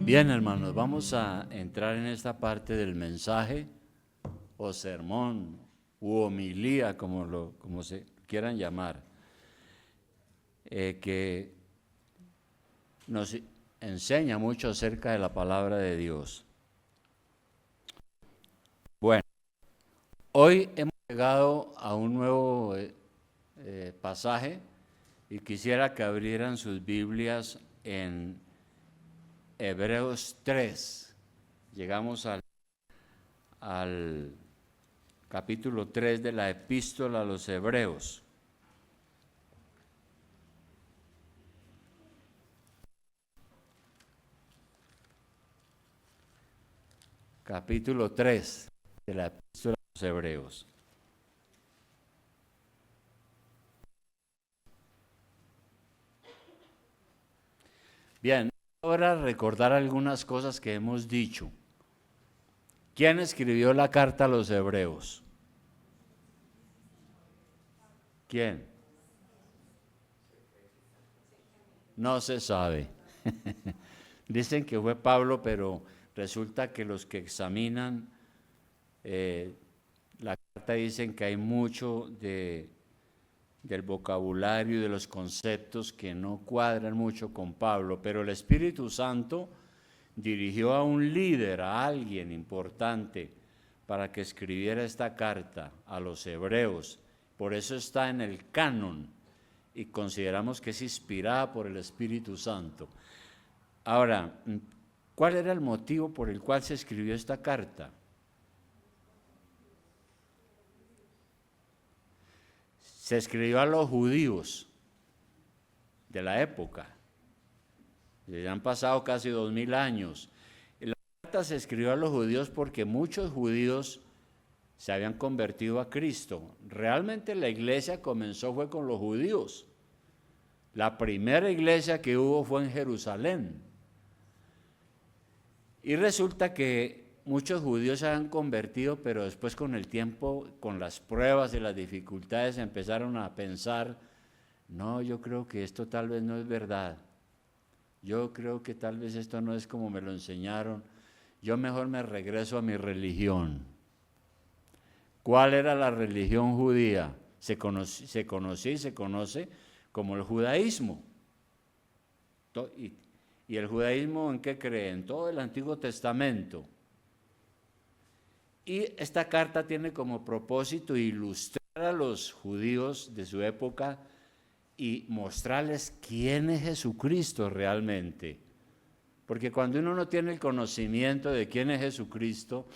Bien, hermanos, vamos a entrar en esta parte del mensaje o sermón u homilía, como se quieran llamar, que nos enseña mucho acerca de la palabra de Dios. Bueno, hoy hemos llegado a un nuevo pasaje y quisiera que abrieran sus Biblias en Hebreos 3. Llegamos al capítulo 3 de la epístola a los Hebreos. Capítulo 3 de la epístola a los Hebreos. Bien, ahora recordar algunas cosas que hemos dicho. ¿Quién escribió la carta a los Hebreos? ¿Quién? No se sabe. Dicen que fue Pablo, pero resulta que los que examinan la carta dicen que hay mucho del vocabulario y de los conceptos que no cuadran mucho con Pablo, pero el Espíritu Santo dirigió a un líder, a alguien importante, para que escribiera esta carta a los hebreos. Por eso está en el canon y consideramos que es inspirada por el Espíritu Santo. Ahora, ¿cuál era el motivo por el cual se escribió esta carta? Se escribió a los judíos de la época. Ya han pasado casi 2000 años. La carta se escribió a los judíos porque muchos judíos se habían convertido a Cristo. Realmente la iglesia fue con los judíos. La primera iglesia que hubo fue en Jerusalén. Y resulta que muchos judíos se han convertido, pero después con el tiempo, con las pruebas y las dificultades, empezaron a pensar, no, yo creo que esto tal vez no es verdad. Yo creo que tal vez esto no es como me lo enseñaron. Yo mejor me regreso a mi religión. ¿Cuál era la religión judía? Se conocía y se conoce como el judaísmo. ¿Y el judaísmo en qué cree? En todo el Antiguo Testamento. Y esta carta tiene como propósito ilustrar a los judíos de su época y mostrarles quién es Jesucristo realmente. Porque cuando uno no tiene el conocimiento de quién es Jesucristo,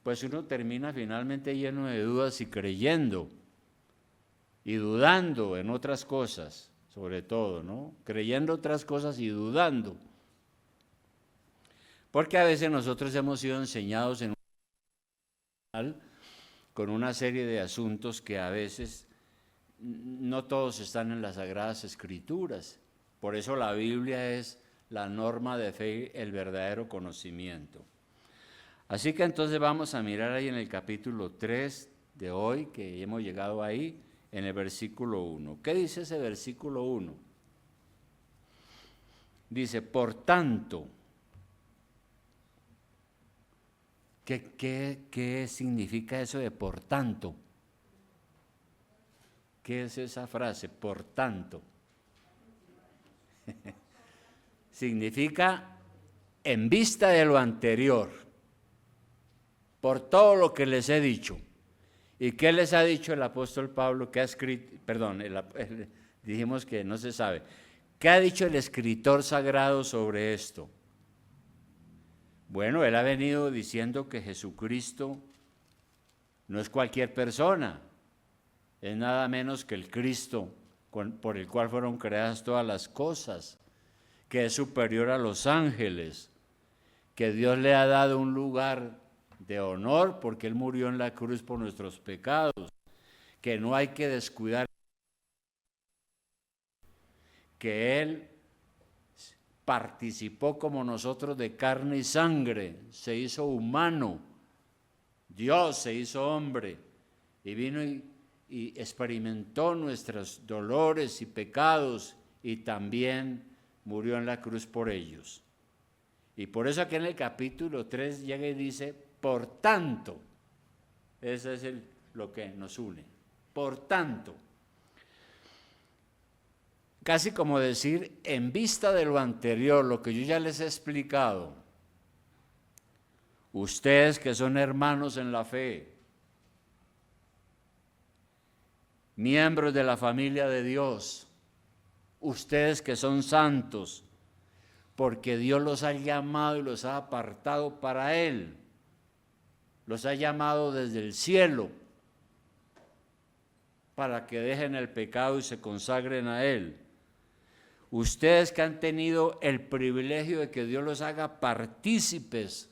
pues uno termina finalmente lleno de dudas y creyendo y dudando en otras cosas, sobre todo, ¿no? Creyendo otras cosas y dudando. Porque a veces nosotros hemos sido enseñados con una serie de asuntos que a veces no todos están en las Sagradas Escrituras. Por eso la Biblia es la norma de fe, el verdadero conocimiento. Así que entonces vamos a mirar ahí en el capítulo 3 de hoy, que hemos llegado ahí, en el versículo 1. ¿Qué dice ese versículo 1? Dice, por tanto, ¿qué significa eso de por tanto? ¿Qué es esa frase? Por tanto. Significa en vista de lo anterior, por todo lo que les he dicho. ¿Y qué les ha dicho el apóstol Pablo que ha escrito? Perdón, dijimos que no se sabe. ¿Qué ha dicho el escritor sagrado sobre esto? Bueno, él ha venido diciendo que Jesucristo no es cualquier persona, es nada menos que el Cristo por el cual fueron creadas todas las cosas, que es superior a los ángeles, que Dios le ha dado un lugar de honor porque Él murió en la cruz por nuestros pecados, que no hay que descuidar, que Él participó como nosotros de carne y sangre, se hizo humano, Dios se hizo hombre y vino y experimentó nuestros dolores y pecados y también murió en la cruz por ellos. Y por eso aquí en el capítulo 3 llega y dice, por tanto, eso es lo que nos une, por tanto. Casi como decir, en vista de lo anterior, lo que yo ya les he explicado, ustedes que son hermanos en la fe, miembros de la familia de Dios, ustedes que son santos, porque Dios los ha llamado y los ha apartado para Él, los ha llamado desde el cielo, para que dejen el pecado y se consagren a Él. Ustedes que han tenido el privilegio de que Dios los haga partícipes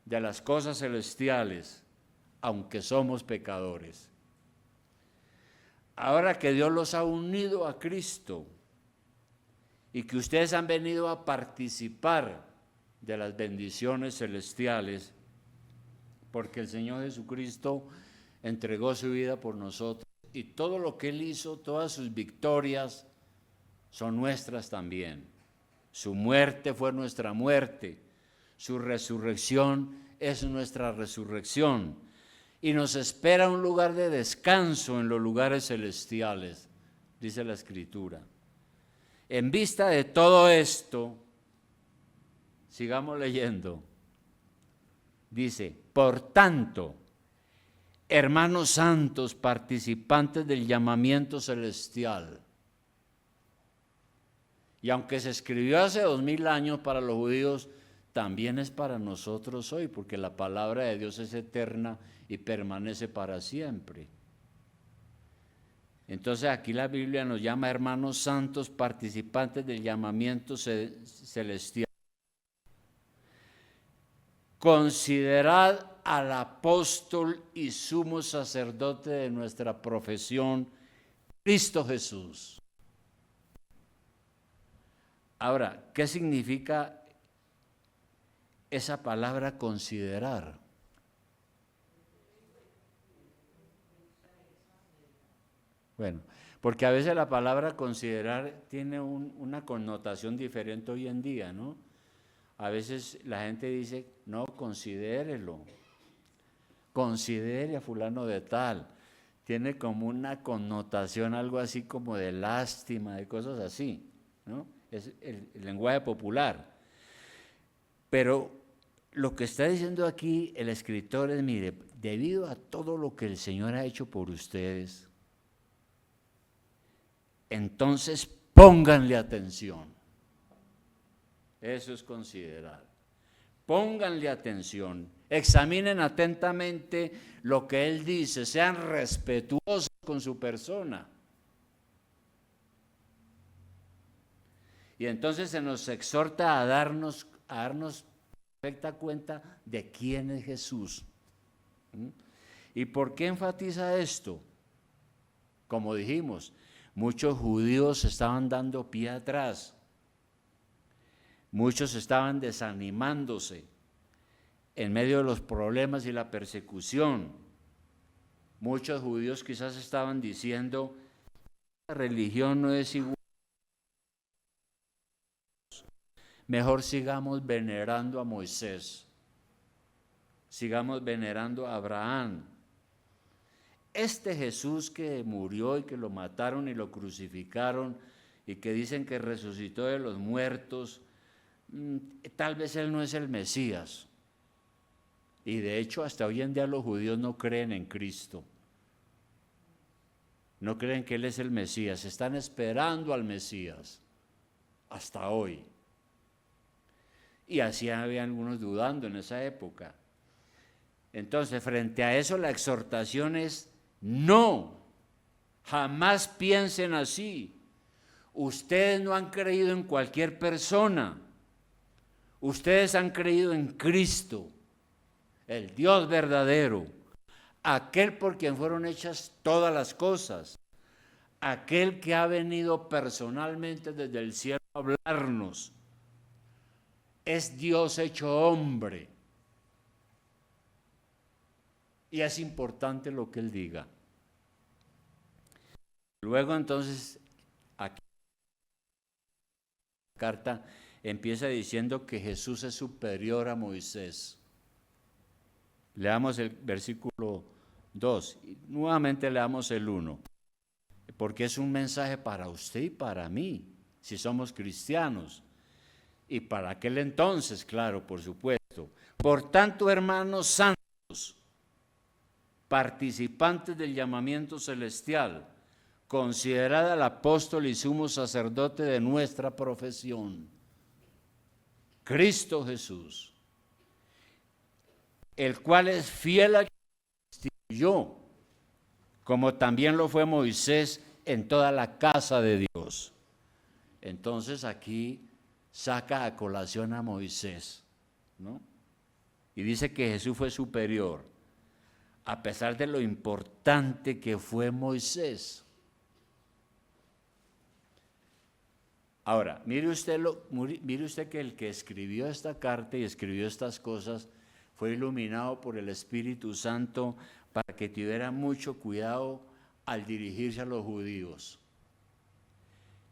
de las cosas celestiales, aunque somos pecadores. Ahora que Dios los ha unido a Cristo y que ustedes han venido a participar de las bendiciones celestiales, porque el Señor Jesucristo entregó su vida por nosotros y todo lo que Él hizo, todas sus victorias, son nuestras también. Su muerte fue nuestra muerte, su resurrección es nuestra resurrección, y nos espera un lugar de descanso en los lugares celestiales, dice la Escritura. En vista de todo esto, sigamos leyendo. Dice, por tanto, hermanos santos, participantes del llamamiento celestial. Y aunque se escribió hace 2000 años para los judíos, también es para nosotros hoy, porque la palabra de Dios es eterna y permanece para siempre. Entonces aquí la Biblia nos llama hermanos santos, participantes del llamamiento celestial. Considerad al apóstol y sumo sacerdote de nuestra profesión, Cristo Jesús. Ahora, ¿qué significa esa palabra considerar? Bueno, porque a veces la palabra considerar tiene una connotación diferente hoy en día, ¿no? A veces la gente dice, no, considérelo, considere a fulano de tal. Tiene como una connotación, algo así como de lástima, de cosas así, ¿no? Es el lenguaje popular. Pero lo que está diciendo aquí el escritor es, mire, debido a todo lo que el Señor ha hecho por ustedes, entonces pónganle atención. Eso es considerar. Pónganle atención, examinen atentamente lo que Él dice, sean respetuosos con su persona. Y entonces se nos exhorta a darnos perfecta cuenta de quién es Jesús. ¿Y por qué enfatiza esto? Como dijimos, muchos judíos estaban dando pie atrás. Muchos estaban desanimándose en medio de los problemas y la persecución. Muchos judíos quizás estaban diciendo, la religión no es igual. Mejor sigamos venerando a Moisés, sigamos venerando a Abraham. Este Jesús que murió y que lo mataron y lo crucificaron y que dicen que resucitó de los muertos, tal vez Él no es el Mesías. Y de hecho hasta hoy en día los judíos no creen en Cristo. No creen que Él es el Mesías, están esperando al Mesías hasta hoy. Y así había algunos dudando en esa época. Entonces, frente a eso, la exhortación es, no, jamás piensen así. Ustedes no han creído en cualquier persona. Ustedes han creído en Cristo, el Dios verdadero, aquel por quien fueron hechas todas las cosas, aquel que ha venido personalmente desde el cielo a hablarnos. Es Dios hecho hombre. Y es importante lo que Él diga. Luego entonces, aquí la carta empieza diciendo que Jesús es superior a Moisés. Leamos el versículo 2, y nuevamente leamos el 1, porque es un mensaje para usted y para mí, si somos cristianos, y para aquel entonces, claro, por supuesto. Por tanto, hermanos santos, participantes del llamamiento celestial, considerad al apóstol y sumo sacerdote de nuestra profesión, Cristo Jesús, el cual es fiel a quien instituyó, como también lo fue Moisés en toda la casa de Dios. Entonces aquí saca a colación a Moisés, ¿no? Y dice que Jesús fue superior, a pesar de lo importante que fue Moisés. Ahora, mire usted que el que escribió esta carta y escribió estas cosas fue iluminado por el Espíritu Santo para que tuviera mucho cuidado al dirigirse a los judíos.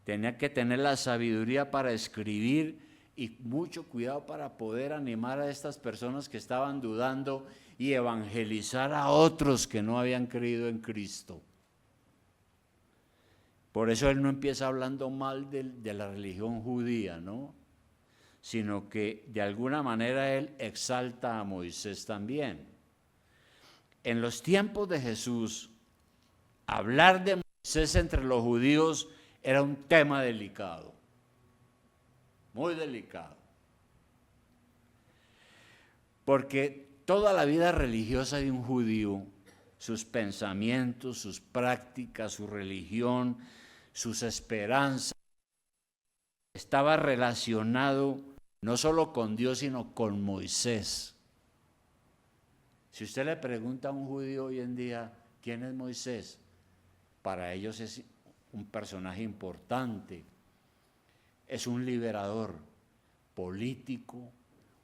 Tenía que tener la sabiduría para escribir y mucho cuidado para poder animar a estas personas que estaban dudando y evangelizar a otros que no habían creído en Cristo. Por eso él no empieza hablando mal de la religión judía, ¿no? Sino que de alguna manera él exalta a Moisés también. En los tiempos de Jesús, hablar de Moisés entre los judíos era un tema delicado, muy delicado. Porque toda la vida religiosa de un judío, sus pensamientos, sus prácticas, su religión, sus esperanzas, estaba relacionado no solo con Dios, sino con Moisés. Si usted le pregunta a un judío hoy en día, ¿quién es Moisés? Para ellos es un personaje importante, es un liberador político,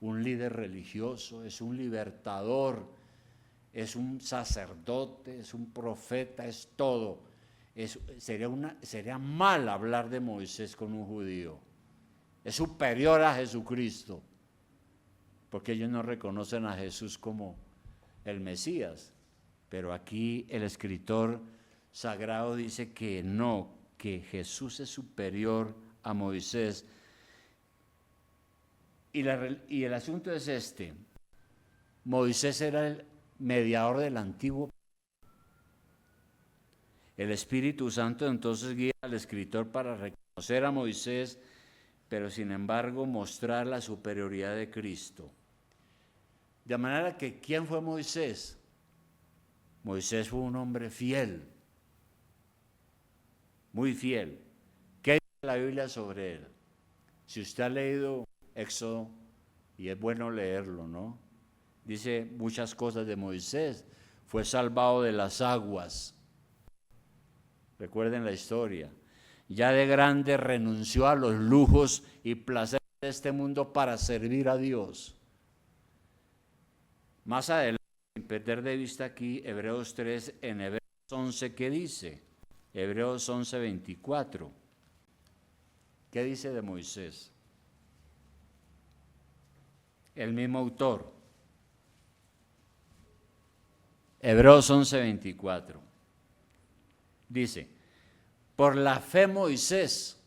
un líder religioso, es un libertador, es un sacerdote, es un profeta, es todo. Sería mal hablar de Moisés con un judío. Es superior a Jesucristo, porque ellos no reconocen a Jesús como el Mesías. Pero aquí el escritor sagrado dice que no, que Jesús es superior a Moisés. Y el asunto es este: Moisés era el mediador del antiguo. El Espíritu Santo entonces guía al escritor para reconocer a Moisés, pero sin embargo mostrar la superioridad de Cristo. De manera que, ¿quién fue Moisés? Moisés fue un hombre fiel, muy fiel. ¿Qué dice la Biblia sobre él? Si usted ha leído Éxodo, y es bueno leerlo, ¿no? Dice muchas cosas de Moisés. Fue salvado de las aguas. Recuerden la historia. Ya de grande renunció a los lujos y placeres de este mundo para servir a Dios. Más adelante, sin perder de vista aquí Hebreos 3, en Hebreos 11, ¿qué dice? Hebreos 11, 24. ¿Qué dice de Moisés? El mismo autor. Hebreos 11, 24. Dice: por la fe Moisés,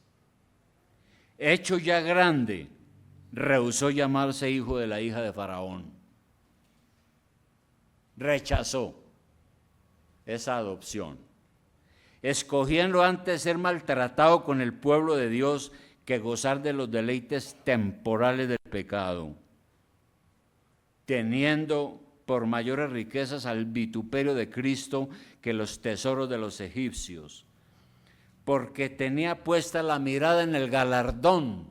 hecho ya grande, rehusó llamarse hijo de la hija de Faraón. Rechazó esa adopción, escogiendo antes ser maltratado con el pueblo de Dios que gozar de los deleites temporales del pecado, teniendo por mayores riquezas al vituperio de Cristo que los tesoros de los egipcios, porque tenía puesta la mirada en el galardón.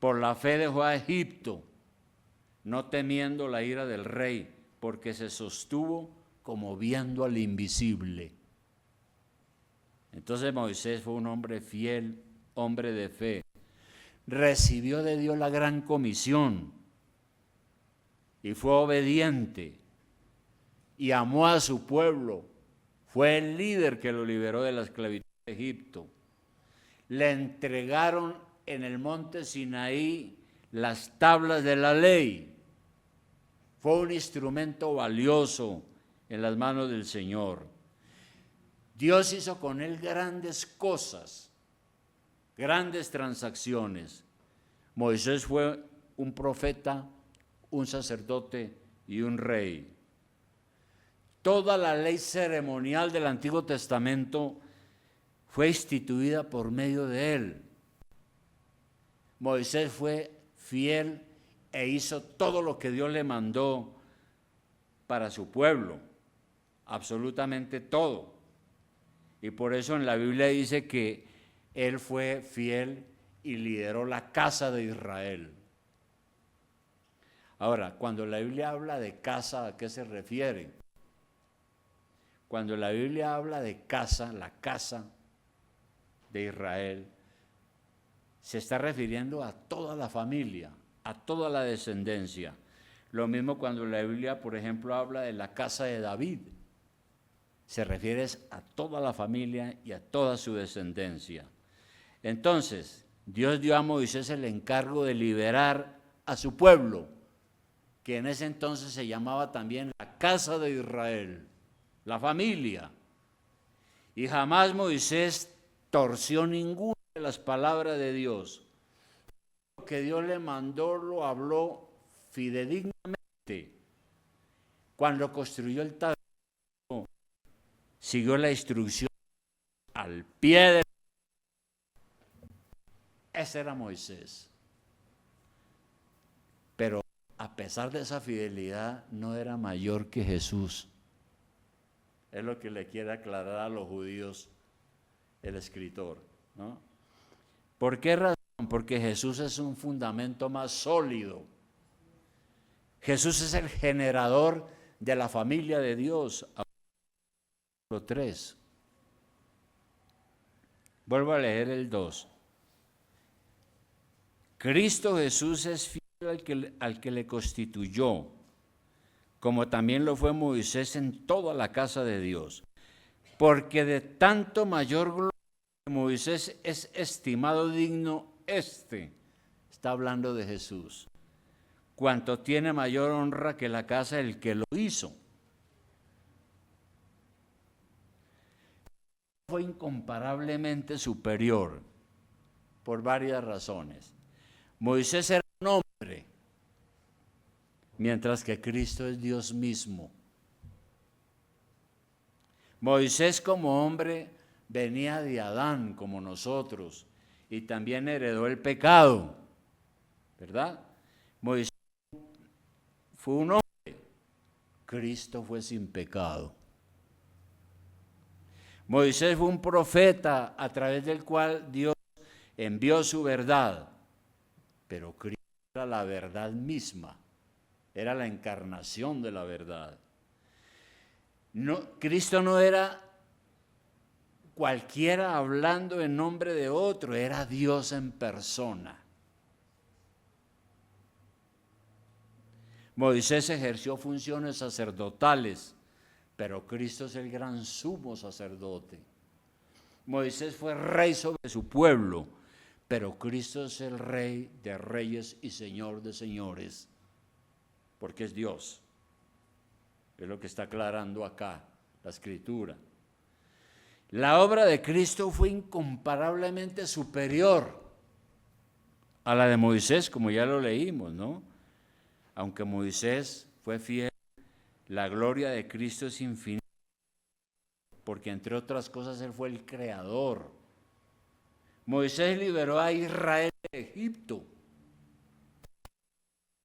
Por la fe dejó a Egipto, no temiendo la ira del rey, porque se sostuvo como viendo al invisible. Entonces Moisés fue un hombre fiel, hombre de fe. Recibió de Dios la gran comisión y fue obediente y amó a su pueblo. Fue el líder que lo liberó de la esclavitud de Egipto. Le entregaron en el monte Sinaí las tablas de la ley. Fue un instrumento valioso en las manos del Señor. Dios hizo con él grandes cosas, grandes transacciones. Moisés fue un profeta, un sacerdote y un rey. Toda la ley ceremonial del Antiguo Testamento fue instituida por medio de él. Moisés fue fiel e hizo todo lo que Dios le mandó para su pueblo, absolutamente todo. Y por eso en la Biblia dice que él fue fiel y lideró la casa de Israel. Ahora, cuando la Biblia habla de casa, ¿a qué se refiere? Cuando la Biblia habla de casa, la casa de Israel, se está refiriendo a toda la familia, a toda la descendencia. Lo mismo cuando la Biblia, por ejemplo, habla de la casa de David, se refiere a toda la familia y a toda su descendencia. Entonces, Dios dio a Moisés el encargo de liberar a su pueblo, que en ese entonces se llamaba también la casa de Israel, la familia. Y jamás Moisés torció ninguna de las palabras de Dios. Lo que Dios le mandó lo habló fidedignamente. Cuando construyó el tabernáculo, siguió la instrucción al pie de... Ese era Moisés. Pero a pesar de esa fidelidad, no era mayor que Jesús. Es lo que le quiere aclarar a los judíos el escritor, ¿no? ¿Por qué razón? Porque Jesús es un fundamento más sólido. Jesús es el generador de la familia de Dios. Capítulo 3. Vuelvo a leer el 2. Cristo Jesús es fiel al que le constituyó, como también lo fue Moisés en toda la casa de Dios. Porque de tanto mayor gloria que Moisés es estimado digno, está hablando de Jesús, cuanto tiene mayor honra que la casa del que lo hizo. Fue incomparablemente superior por varias razones. Moisés era un hombre, mientras que Cristo es Dios mismo. Moisés como hombre venía de Adán como nosotros y también heredó el pecado, ¿verdad? Moisés fue un hombre, Cristo fue sin pecado. Moisés fue un profeta a través del cual Dios envió su verdad, pero Cristo era la verdad misma, era la encarnación de la verdad. No, Cristo no era cualquiera hablando en nombre de otro, era Dios en persona. Moisés ejerció funciones sacerdotales, pero Cristo es el gran sumo sacerdote. Moisés fue rey sobre su pueblo, pero Cristo es el rey de reyes y señor de señores, porque es Dios. Es lo que está aclarando acá la Escritura. La obra de Cristo fue incomparablemente superior a la de Moisés, como ya lo leímos, ¿no? Aunque Moisés fue fiel, la gloria de Cristo es infinita, porque entre otras cosas Él fue el creador. Moisés liberó a Israel de Egipto.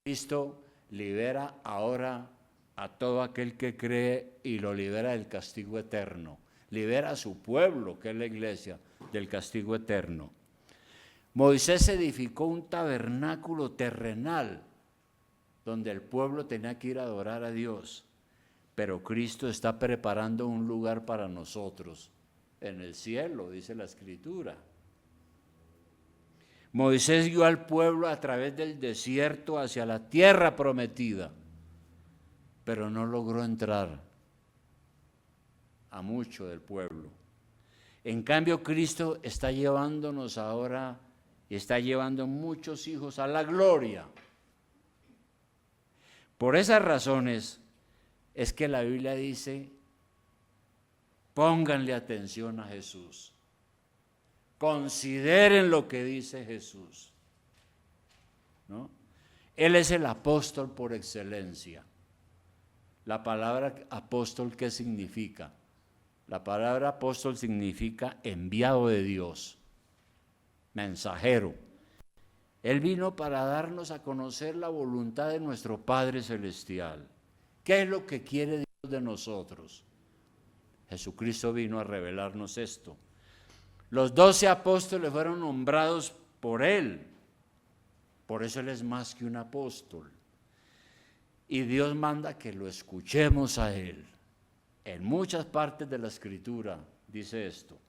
Cristo libera ahora a todo aquel que cree y lo libera del castigo eterno. Libera a su pueblo, que es la iglesia, del castigo eterno. Moisés edificó un tabernáculo terrenal donde el pueblo tenía que ir a adorar a Dios, pero Cristo está preparando un lugar para nosotros en el cielo, dice la Escritura. Moisés guió al pueblo a través del desierto hacia la tierra prometida, pero no logró entrar a mucho del pueblo. En cambio, Cristo está llevándonos ahora y está llevando muchos hijos a la gloria. Por esas razones es que la Biblia dice, pónganle atención a Jesús, consideren lo que dice Jesús, ¿no? Él es el apóstol por excelencia. La palabra apóstol, ¿qué significa? La palabra apóstol significa enviado de Dios, mensajero. Él vino para darnos a conocer la voluntad de nuestro Padre Celestial. ¿Qué es lo que quiere Dios de nosotros? Jesucristo vino a revelarnos esto. Los 12 apóstoles fueron nombrados por Él. Por eso Él es más que un apóstol. Y Dios manda que lo escuchemos a Él. En muchas partes de la Escritura dice esto.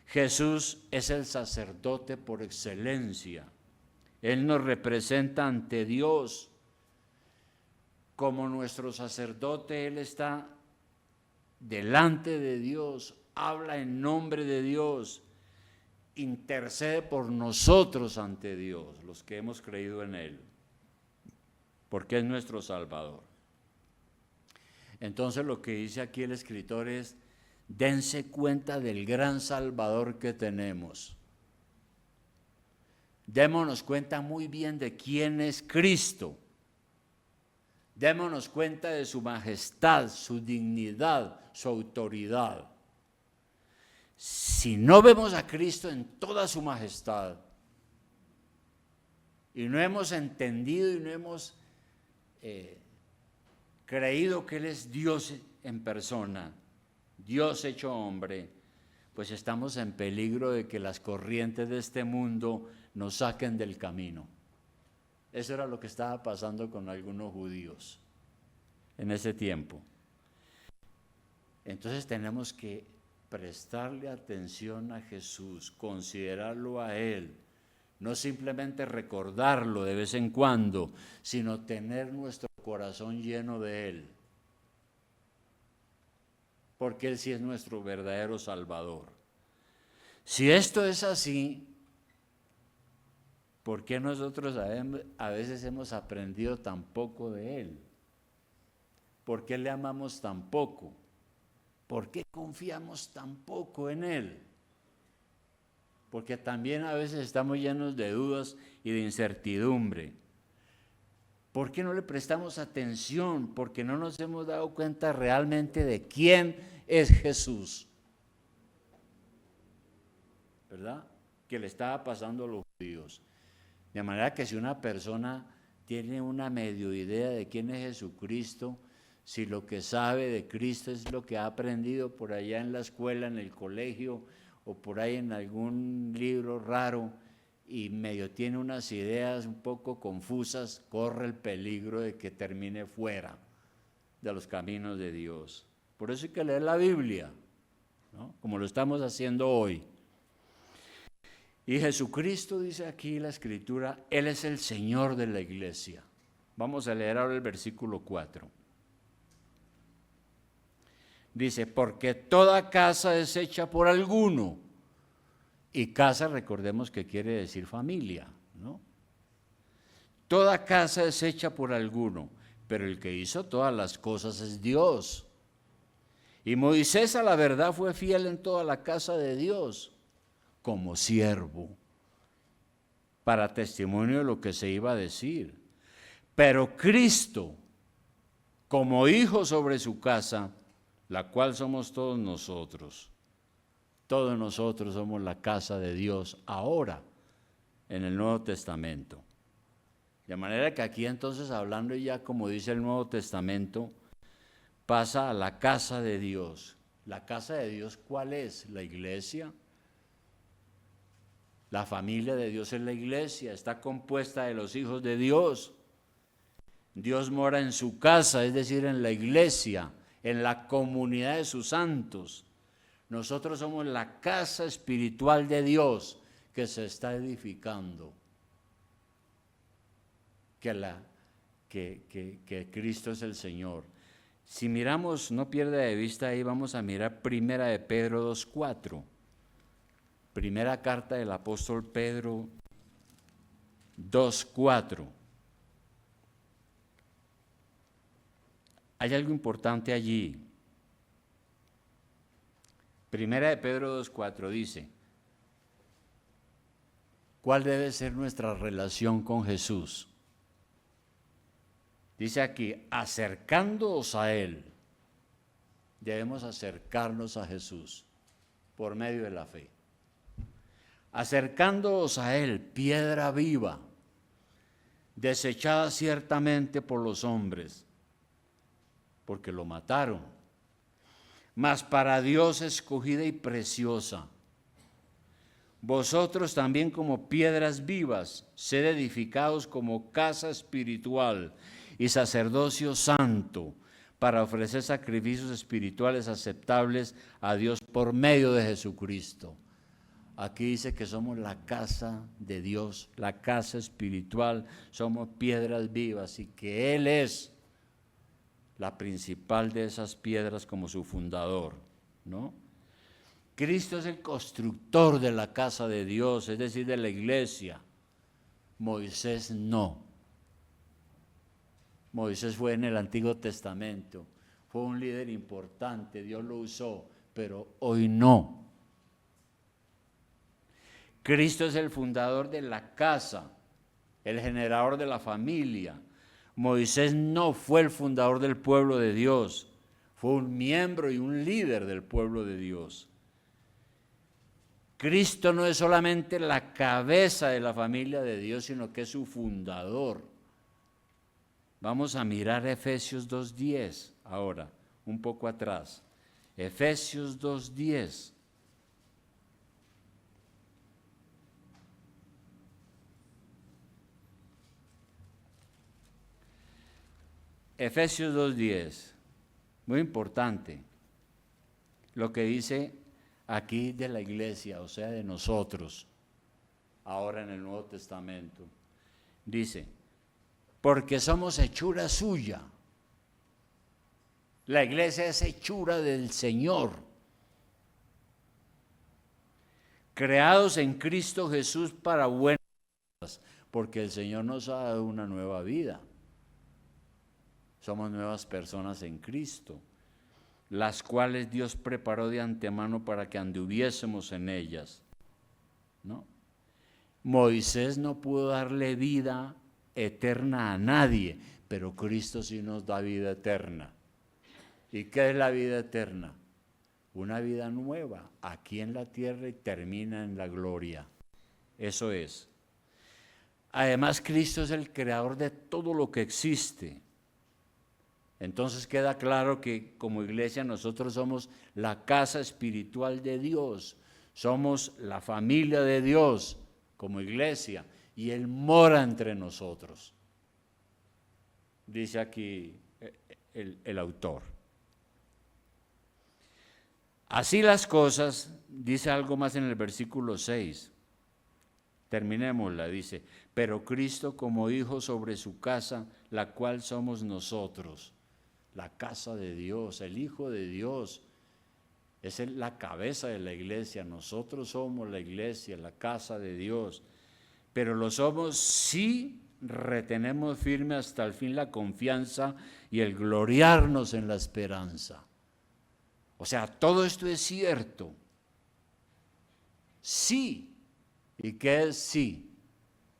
Jesús es el sacerdote por excelencia. Él nos representa ante Dios. Como nuestro sacerdote, Él está delante de Dios, habla en nombre de Dios, intercede por nosotros ante Dios, los que hemos creído en Él, porque es nuestro Salvador. Entonces lo que dice aquí el escritor es, dense cuenta del gran Salvador que tenemos. Démonos cuenta muy bien de quién es Cristo. Démonos cuenta de su majestad, su dignidad, su autoridad. Si no vemos a Cristo en toda su majestad y no hemos entendido y no hemos creído que Él es Dios en persona, Dios hecho hombre, pues estamos en peligro de que las corrientes de este mundo nos saquen del camino. Eso era lo que estaba pasando con algunos judíos en ese tiempo. Entonces tenemos que prestarle atención a Jesús, considerarlo a Él, no simplemente recordarlo de vez en cuando, sino tener nuestro corazón lleno de Él, porque Él sí es nuestro verdadero Salvador. Si esto es así, ¿por qué nosotros a veces hemos aprendido tan poco de Él? ¿Por qué le amamos tan poco? ¿Por qué confiamos tan poco en Él? Porque también a veces estamos llenos de dudas y de incertidumbre. ¿Por qué no le prestamos atención? Porque no nos hemos dado cuenta realmente de quién es Jesús. ¿Verdad? Que le estaba pasando a los judíos. De manera que si una persona tiene una medio idea de quién es Jesucristo, si lo que sabe de Cristo es lo que ha aprendido por allá en la escuela, en el colegio, o por ahí en algún libro raro, y medio tiene unas ideas un poco confusas, corre el peligro de que termine fuera de los caminos de Dios. Por eso hay que leer la Biblia, ¿no? Como lo estamos haciendo hoy. Y Jesucristo dice aquí la Escritura, Él es el Señor de la iglesia. Vamos a leer ahora el versículo 4. Dice, porque toda casa es hecha por alguno. Y casa, recordemos que quiere decir familia, ¿no? Toda casa es hecha por alguno, pero el que hizo todas las cosas es Dios. Y Moisés a la verdad fue fiel en toda la casa de Dios, como siervo, para testimonio de lo que se iba a decir. Pero Cristo, como hijo sobre su casa, la cual somos todos nosotros somos la casa de Dios ahora, en el Nuevo Testamento. De manera que aquí entonces, hablando ya como dice el Nuevo Testamento, pasa a la casa de Dios. ¿La casa de Dios cuál es? La iglesia. La familia de Dios es la iglesia, está compuesta de los hijos de Dios. Dios mora en su casa, es decir, en la iglesia, en la comunidad de sus santos. Nosotros somos la casa espiritual de Dios que se está edificando. Que Cristo es el Señor. Si miramos, no pierda de vista ahí, vamos a mirar Primera de Pedro 2:4. Primera carta del apóstol Pedro 2:4. Hay algo importante allí. Primera de Pedro 2:4 dice, ¿cuál debe ser nuestra relación con Jesús? Dice aquí, acercándoos a Él. Debemos acercarnos a Jesús por medio de la fe. Acercándoos a Él, piedra viva, desechada ciertamente por los hombres, porque lo mataron, mas para Dios escogida y preciosa. Vosotros también como piedras vivas, sed edificados como casa espiritual y sacerdocio santo, para ofrecer sacrificios espirituales aceptables a Dios por medio de Jesucristo. Aquí dice que somos la casa de Dios, la casa espiritual, somos piedras vivas y que Él es la principal de esas piedras como su fundador, ¿no? Cristo es el constructor de la casa de Dios, es decir, de la iglesia. Moisés no. Moisés fue en el Antiguo Testamento, fue un líder importante, Dios lo usó, pero hoy no. Cristo es el fundador de la casa, el generador de la familia. Moisés no fue el fundador del pueblo de Dios, fue un miembro y un líder del pueblo de Dios. Cristo no es solamente la cabeza de la familia de Dios, sino que es su fundador. Vamos a mirar Efesios 2:10 ahora, un poco atrás. Efesios 2:10. Efesios 2:10, muy importante lo que dice aquí de la iglesia, o sea, de nosotros, ahora en el Nuevo Testamento. Dice, porque somos hechura suya. La iglesia es hechura del Señor. Creados en Cristo Jesús para buenas obras, porque el Señor nos ha dado una nueva vida. Somos nuevas personas en Cristo, las cuales Dios preparó de antemano para que anduviésemos en ellas, ¿no? Moisés no pudo darle vida eterna a nadie, pero Cristo sí nos da vida eterna. ¿Y qué es la vida eterna? Una vida nueva, aquí en la tierra y termina en la gloria. Eso es. Además, Cristo es el creador de todo lo que existe. Entonces queda claro que como iglesia nosotros somos la casa espiritual de Dios, somos la familia de Dios como iglesia y Él mora entre nosotros, dice aquí el autor. Así las cosas, dice algo más en el versículo 6, terminémosla, dice, pero Cristo como hijo sobre su casa, la cual somos nosotros. La casa de Dios, el Hijo de Dios, es la cabeza de la iglesia. Nosotros somos la iglesia, la casa de Dios. Pero lo somos si retenemos firme hasta el fin la confianza y el gloriarnos en la esperanza. O sea, todo esto es cierto. Sí. ¿Y qué es sí?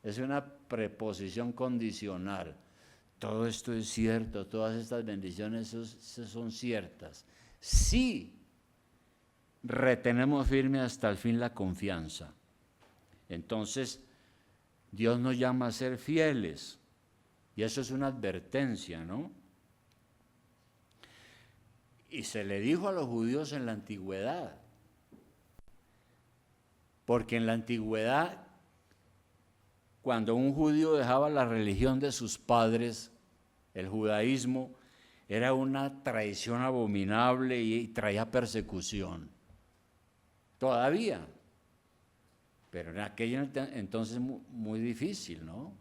Es una preposición condicional. Todo esto es cierto, todas estas bendiciones son ciertas. Sí, retenemos firme hasta el fin la confianza. Entonces, Dios nos llama a ser fieles. Y eso es una advertencia, ¿no? Y se le dijo a los judíos en la antigüedad. Porque en la antigüedad, cuando un judío dejaba la religión de sus padres, el judaísmo, era una traición abominable y traía persecución. Todavía. Pero en aquel entonces muy difícil, ¿no?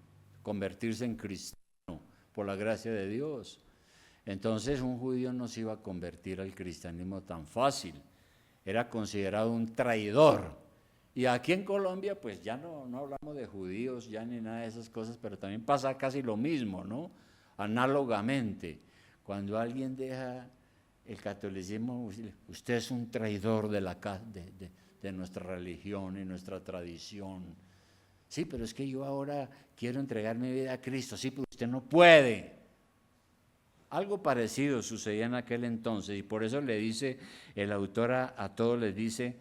Convertirse en cristiano por la gracia de Dios. Entonces un judío no se iba a convertir al cristianismo tan fácil. Era considerado un traidor. Y aquí en Colombia, pues ya no hablamos de judíos, ya ni nada de esas cosas, pero también pasa casi lo mismo, ¿no? Análogamente, cuando alguien deja el catolicismo, usted es un traidor de nuestra religión y nuestra tradición. Sí, pero es que yo ahora quiero entregar mi vida a Cristo. Sí, pero usted no puede. Algo parecido sucedía en aquel entonces, y por eso le dice el autor a todos, les dice,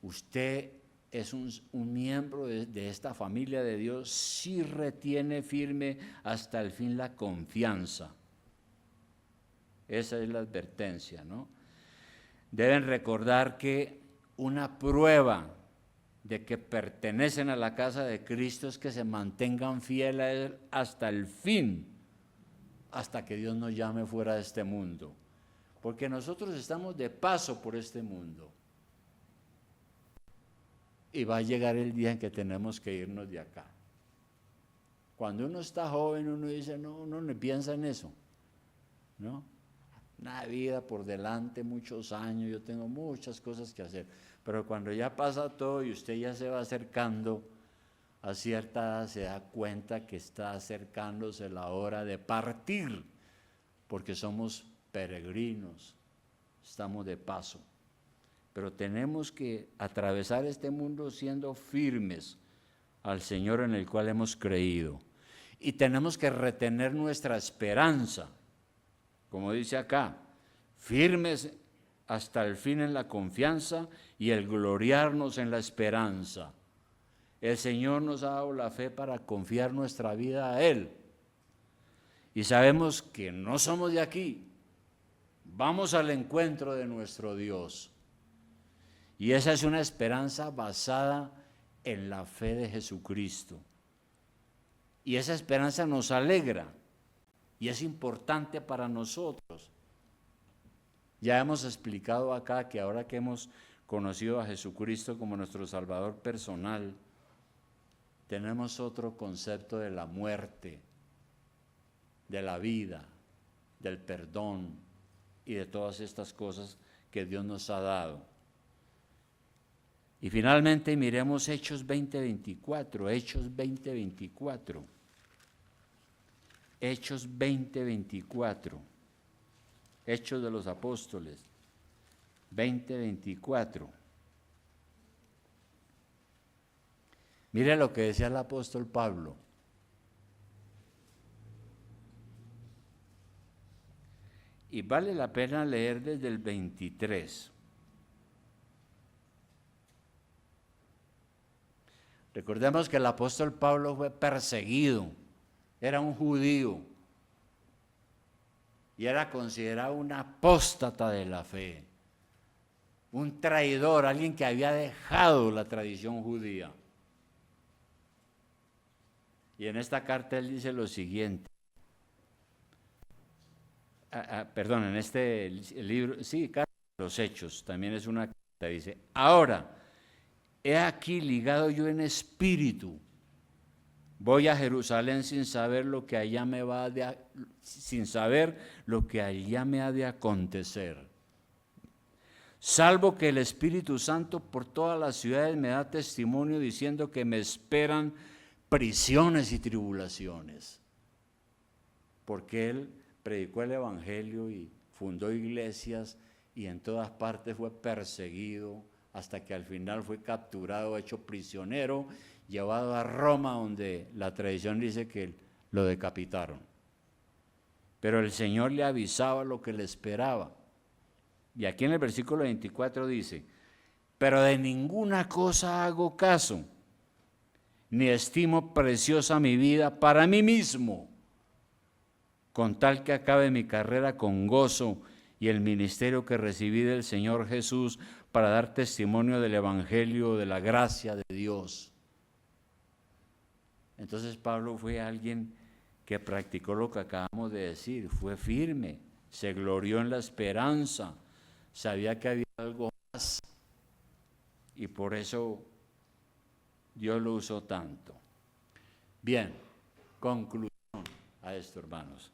usted es un miembro de esta familia de Dios si retiene firme hasta el fin la confianza. Esa es la advertencia, ¿no? Deben recordar que una prueba de que pertenecen a la casa de Cristo es que se mantengan fieles a Él hasta el fin, hasta que Dios nos llame fuera de este mundo. Porque nosotros estamos de paso por este mundo. Y va a llegar el día en que tenemos que irnos de acá. Cuando uno está joven, uno dice, no, uno no piensa en eso, ¿no? Una vida por delante, muchos años, yo tengo muchas cosas que hacer. Pero cuando ya pasa todo y usted ya se va acercando a cierta edad, se da cuenta que está acercándose la hora de partir, porque somos peregrinos, estamos de paso. Pero tenemos que atravesar este mundo siendo firmes al Señor en el cual hemos creído. Y tenemos que retener nuestra esperanza, como dice acá, firmes hasta el fin en la confianza y el gloriarnos en la esperanza. El Señor nos ha dado la fe para confiar nuestra vida a Él. Y sabemos que no somos de aquí, vamos al encuentro de nuestro Dios. Y esa es una esperanza basada en la fe de Jesucristo. Y esa esperanza nos alegra y es importante para nosotros. Ya hemos explicado acá que ahora que hemos conocido a Jesucristo como nuestro Salvador personal, tenemos otro concepto de la muerte, de la vida, del perdón y de todas estas cosas que Dios nos ha dado. Y finalmente miremos Hechos 20:24, Hechos 20:24. Hechos 20:24. Hechos de los Apóstoles 20:24. Mire lo que decía el apóstol Pablo. Y vale la pena leer desde el 23. Recordemos que el apóstol Pablo fue perseguido, era un judío y era considerado un apóstata de la fe, un traidor, alguien que había dejado la tradición judía. Y en esta carta él dice lo siguiente, en este libro, sí, carta de los Hechos, también es una carta, dice, ahora, he aquí ligado yo en espíritu, voy a Jerusalén sin saber lo que allá me ha de acontecer. Salvo que el Espíritu Santo por todas las ciudades me da testimonio diciendo que me esperan prisiones y tribulaciones. Porque él predicó el Evangelio y fundó iglesias y en todas partes fue perseguido, hasta que al final fue capturado, hecho prisionero, llevado a Roma, donde la tradición dice que lo decapitaron. Pero el Señor le avisaba lo que le esperaba. Y aquí en el versículo 24 dice, pero de ninguna cosa hago caso, ni estimo preciosa mi vida para mí mismo, con tal que acabe mi carrera con gozo y el ministerio que recibí del Señor Jesús para dar testimonio del Evangelio, de la gracia de Dios. Entonces Pablo fue alguien que practicó lo que acabamos de decir, fue firme, se glorió en la esperanza, sabía que había algo más y por eso Dios lo usó tanto. Bien, conclusión a esto, hermanos.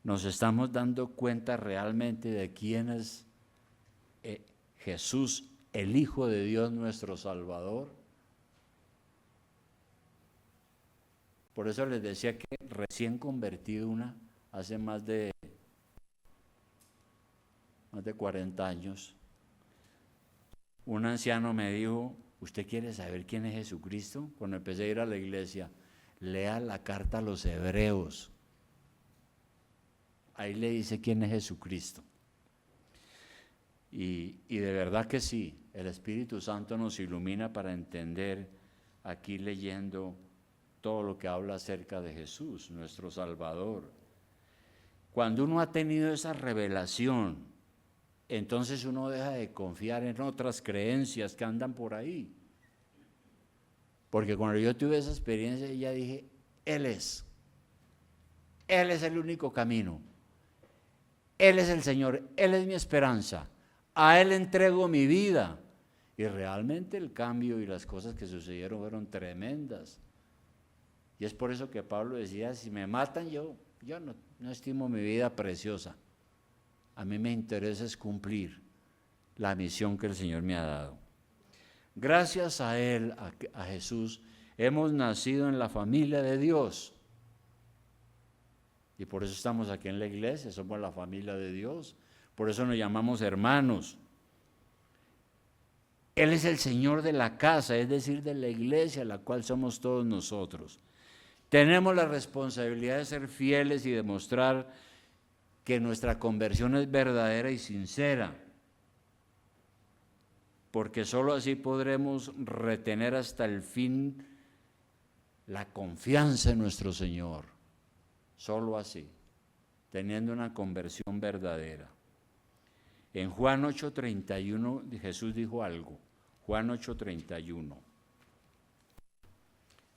Nos estamos dando cuenta realmente de quién es Jesús el Hijo de Dios nuestro Salvador. Por eso les decía que recién convertido hace más de 40 años, un anciano me dijo, ¿usted quiere saber quién es Jesucristo? Cuando empecé a ir a la iglesia, lea la carta a los Hebreos. Ahí le dice quién es Jesucristo. Y de verdad que sí, el Espíritu Santo nos ilumina para entender aquí leyendo todo lo que habla acerca de Jesús, nuestro Salvador. Cuando uno ha tenido esa revelación, entonces uno deja de confiar en otras creencias que andan por ahí. Porque cuando yo tuve esa experiencia, ya dije, Él es el único camino. Él es el Señor, Él es mi esperanza. A Él entrego mi vida. Y realmente el cambio y las cosas que sucedieron fueron tremendas. Y es por eso que Pablo decía, si me matan, yo no estimo mi vida preciosa. A mí me interesa es cumplir la misión que el Señor me ha dado. Gracias a Él, a Jesús, hemos nacido en la familia de Dios. Y por eso estamos aquí en la iglesia, somos la familia de Dios. Por eso nos llamamos hermanos. Él es el Señor de la casa, es decir, de la iglesia, la cual somos todos nosotros. Tenemos la responsabilidad de ser fieles y demostrar que nuestra conversión es verdadera y sincera, porque sólo así podremos retener hasta el fin la confianza en nuestro Señor. Sólo así, teniendo una conversión verdadera. En Juan 8:31 Jesús dijo algo. Juan 8:31.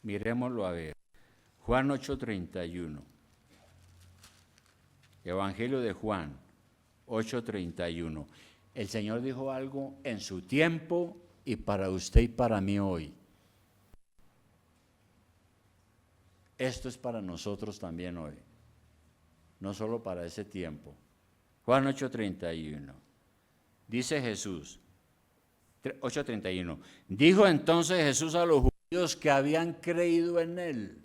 Miremoslo a ver. Juan 8:31. Evangelio de Juan 8:31. El Señor dijo algo en su tiempo y para usted y para mí hoy. Esto es para nosotros también hoy, no solo para ese tiempo. Juan 8:31. Dice Jesús, 8:31. Dijo entonces Jesús a los judíos que habían creído en Él: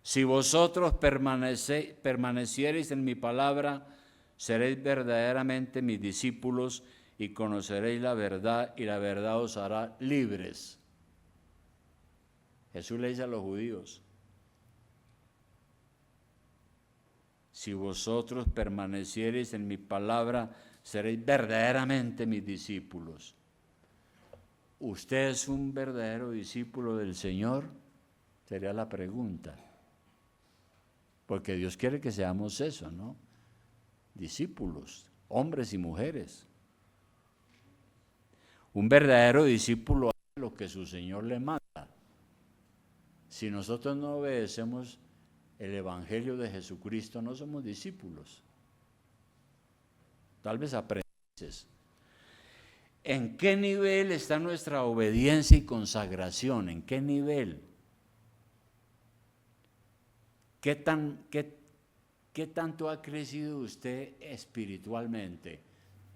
si vosotros permaneciereis en mi palabra, seréis verdaderamente mis discípulos y conoceréis la verdad, y la verdad os hará libres. Jesús le dice a los judíos: si vosotros permaneciereis en mi palabra, seréis verdaderamente mis discípulos. ¿Usted es un verdadero discípulo del Señor? Sería la pregunta. Porque Dios quiere que seamos eso, ¿no? Discípulos, hombres y mujeres. Un verdadero discípulo hace lo que su Señor le manda. Si nosotros no obedecemos el Evangelio de Jesucristo, no somos discípulos. Tal vez aprendices. ¿En qué nivel está nuestra obediencia y consagración? ¿En qué nivel? ¿Qué tanto ha crecido usted espiritualmente?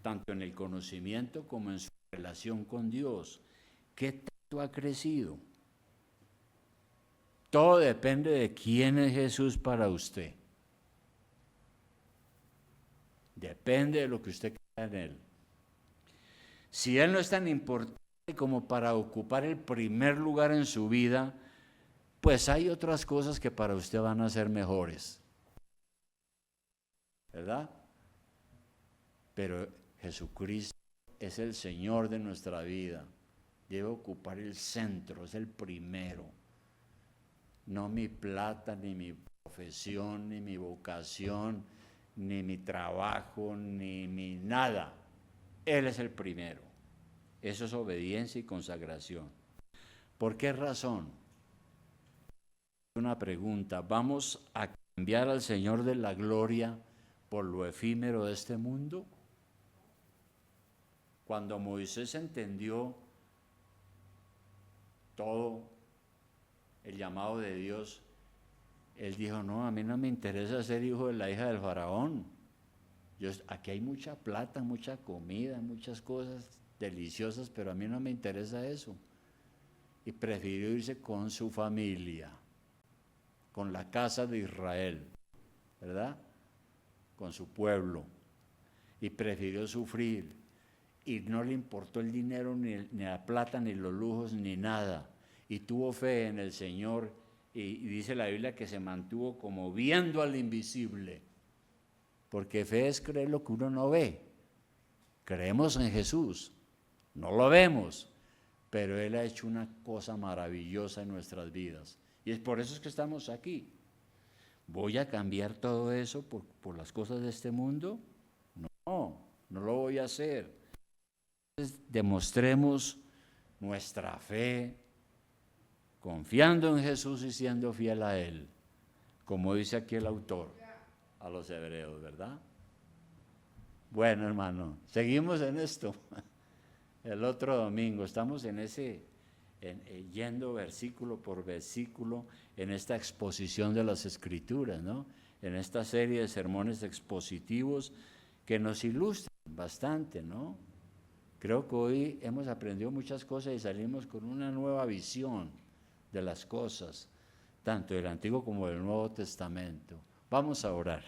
Tanto en el conocimiento como en su relación con Dios. ¿Qué tanto ha crecido? Todo depende de quién es Jesús para usted. Depende de lo que usted crea en Él. Si Él no es tan importante como para ocupar el primer lugar en su vida, pues hay otras cosas que para usted van a ser mejores. ¿Verdad? Pero Jesucristo es el Señor de nuestra vida. Debe ocupar el centro, es el primero. No mi plata, ni mi profesión, ni mi vocación, ni mi trabajo, ni mi nada. Él es el primero. Eso es obediencia y consagración. ¿Por qué razón? Una pregunta. ¿Vamos a cambiar al Señor de la gloria por lo efímero de este mundo? Cuando Moisés entendió todo el llamado de Dios, él dijo: no, a mí no me interesa ser hijo de la hija del faraón. Aquí hay mucha plata, mucha comida, muchas cosas deliciosas, pero a mí no me interesa eso. Y prefirió irse con su familia, con la casa de Israel, ¿verdad? Con su pueblo. Y prefirió sufrir. Y no le importó el dinero, ni la plata, ni los lujos, ni nada. Y tuvo fe en el Señor. Y dice la Biblia que se mantuvo como viendo al invisible. Porque fe es creer lo que uno no ve. Creemos en Jesús, no lo vemos, pero Él ha hecho una cosa maravillosa en nuestras vidas. Y es por eso es que estamos aquí. ¿Voy a cambiar todo eso por las cosas de este mundo? No lo voy a hacer. Entonces, demostremos nuestra fe, confiando en Jesús y siendo fiel a Él, como dice aquí el autor a los hebreos, ¿verdad? Bueno, hermano, seguimos en esto. El otro domingo estamos en yendo versículo por versículo en esta exposición de las Escrituras, ¿no? En esta serie de sermones expositivos que nos ilustran bastante, ¿no? Creo que hoy hemos aprendido muchas cosas y salimos con una nueva visión de las cosas, tanto del Antiguo como del Nuevo Testamento. Vamos a orar.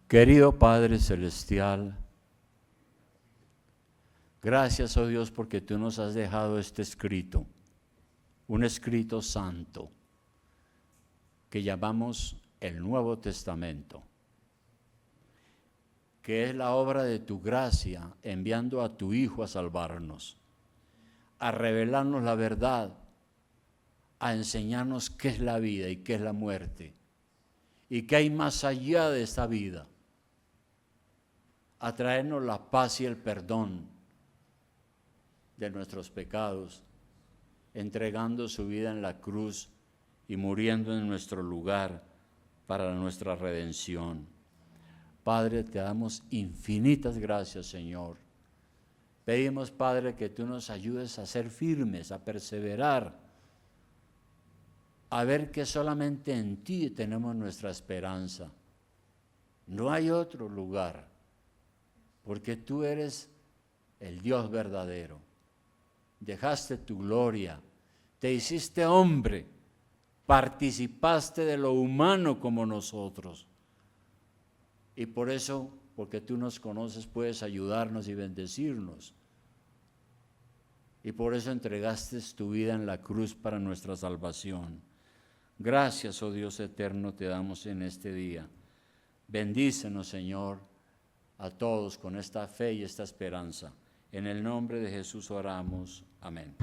Querido Padre Celestial, gracias, oh Dios, porque tú nos has dejado este escrito, un escrito santo, que llamamos el Nuevo Testamento, que es la obra de tu gracia, enviando a tu Hijo a salvarnos, a revelarnos la verdad, a enseñarnos qué es la vida y qué es la muerte, y qué hay más allá de esta vida, a traernos la paz y el perdón de nuestros pecados, entregando su vida en la cruz y muriendo en nuestro lugar para nuestra redención. Padre, te damos infinitas gracias, Señor. Pedimos, Padre, que tú nos ayudes a ser firmes, a perseverar, a ver que solamente en ti tenemos nuestra esperanza. No hay otro lugar, porque tú eres el Dios verdadero. Dejaste tu gloria, te hiciste hombre, participaste de lo humano como nosotros. Y por eso, porque tú nos conoces, puedes ayudarnos y bendecirnos. Y por eso entregaste tu vida en la cruz para nuestra salvación. Gracias, oh Dios eterno, te damos en este día. Bendícenos, Señor, a todos con esta fe y esta esperanza. En el nombre de Jesús oramos. Amén.